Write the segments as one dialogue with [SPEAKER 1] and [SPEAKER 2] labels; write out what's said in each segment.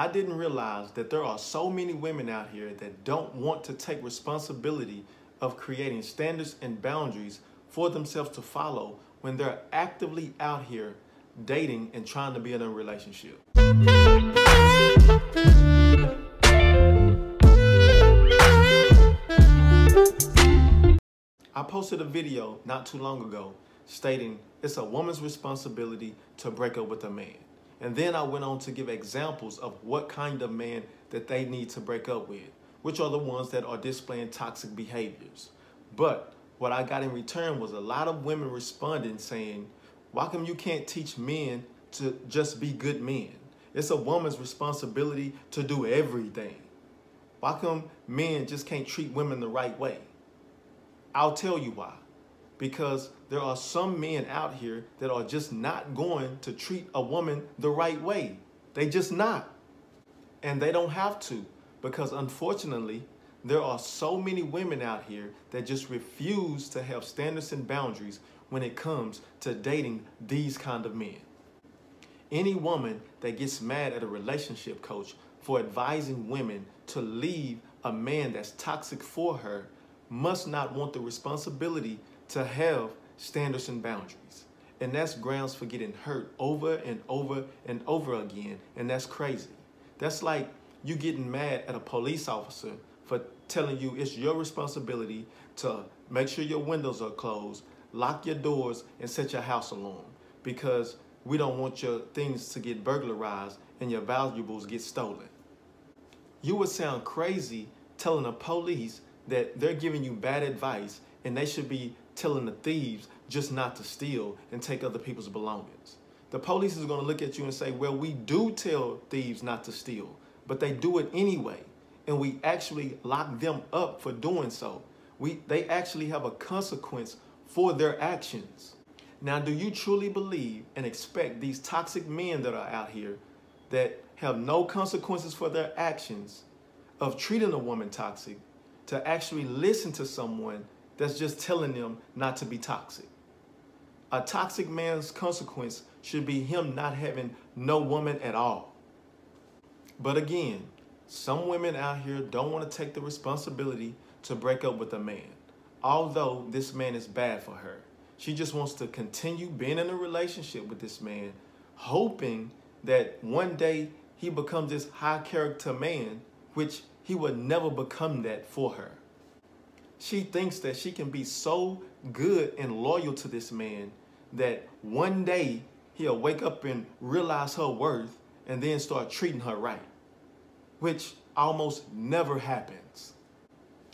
[SPEAKER 1] I didn't realize that there are so many women out here that don't want to take responsibility of creating standards and boundaries for themselves to follow when they're actively out here dating and trying to be in a relationship. I posted a video not too long ago stating it's a woman's responsibility to break up with a man. And then I went on to give examples of what kind of man that they need to break up with, which are the ones that are displaying toxic behaviors. But what I got in return was a lot of women responding saying, why come you can't teach men to just be good men? It's a woman's responsibility to do everything. Why come men just can't treat women the right way? I'll tell you why. Because there are some men out here that are just not going to treat a woman the right way. They just not. And they don't have to, because unfortunately, there are so many women out here that just refuse to have standards and boundaries when it comes to dating these kind of men. Any woman that gets mad at a relationship coach for advising women to leave a man that's toxic for her must not want the responsibility to have standards and boundaries. And that's grounds for getting hurt over and over and over again. And that's crazy. That's like you getting mad at a police officer for telling you it's your responsibility to make sure your windows are closed, lock your doors, and set your house alarm, because we don't want your things to get burglarized and your valuables get stolen. You would sound crazy telling the police that they're giving you bad advice and they should be telling the thieves just not to steal and take other people's belongings. The police is going to look at you and say, well, we do tell thieves not to steal, but they do it anyway. And we actually lock them up for doing so. They actually have a consequence for their actions. Now, do you truly believe and expect these toxic men that are out here that have no consequences for their actions of treating a woman toxic to actually listen to someone that's just telling them not to be toxic? A toxic man's consequence should be him not having no woman at all. But again, some women out here don't want to take the responsibility to break up with a man, although this man is bad for her. She just wants to continue being in a relationship with this man, hoping that one day he becomes this high character man, which he would never become that for her. She thinks that she can be so good and loyal to this man that one day he'll wake up and realize her worth and then start treating her right, which almost never happens.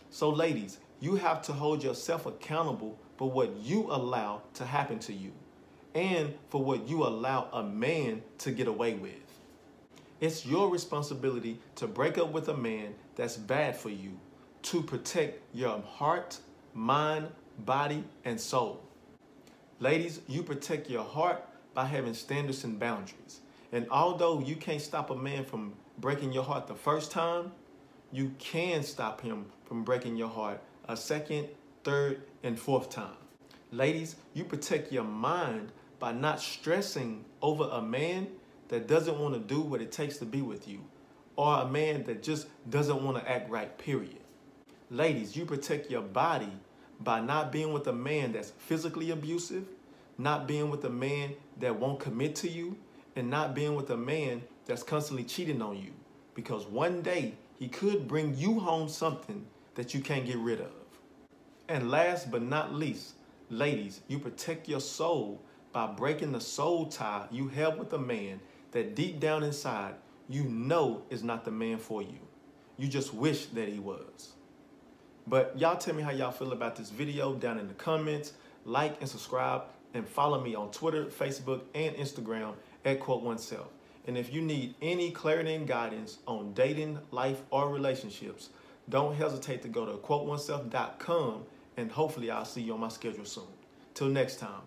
[SPEAKER 1] So ladies, you have to hold yourself accountable for what you allow to happen to you and for what you allow a man to get away with. It's your responsibility to break up with a man that's bad for you, to protect your heart, mind, body, and soul. Ladies, you protect your heart by having standards and boundaries. And although you can't stop a man from breaking your heart the first time, you can stop him from breaking your heart a second, third, and fourth time. Ladies, you protect your mind by not stressing over a man that doesn't want to do what it takes to be with you, or a man that just doesn't want to act right, period. Ladies, you protect your body by not being with a man that's physically abusive, not being with a man that won't commit to you, and not being with a man that's constantly cheating on you, because one day he could bring you home something that you can't get rid of. And last but not least, ladies, you protect your soul by breaking the soul tie you have with a man that deep down inside you know is not the man for you. You just wish that he was. But y'all tell me how y'all feel about this video down in the comments. Like and subscribe and follow me on Twitter, Facebook, and Instagram at QuoteOneself. And if you need any clarity and guidance on dating, life, or relationships, don't hesitate to go to QuoteOneself.com, and hopefully I'll see you on my schedule soon. Till next time.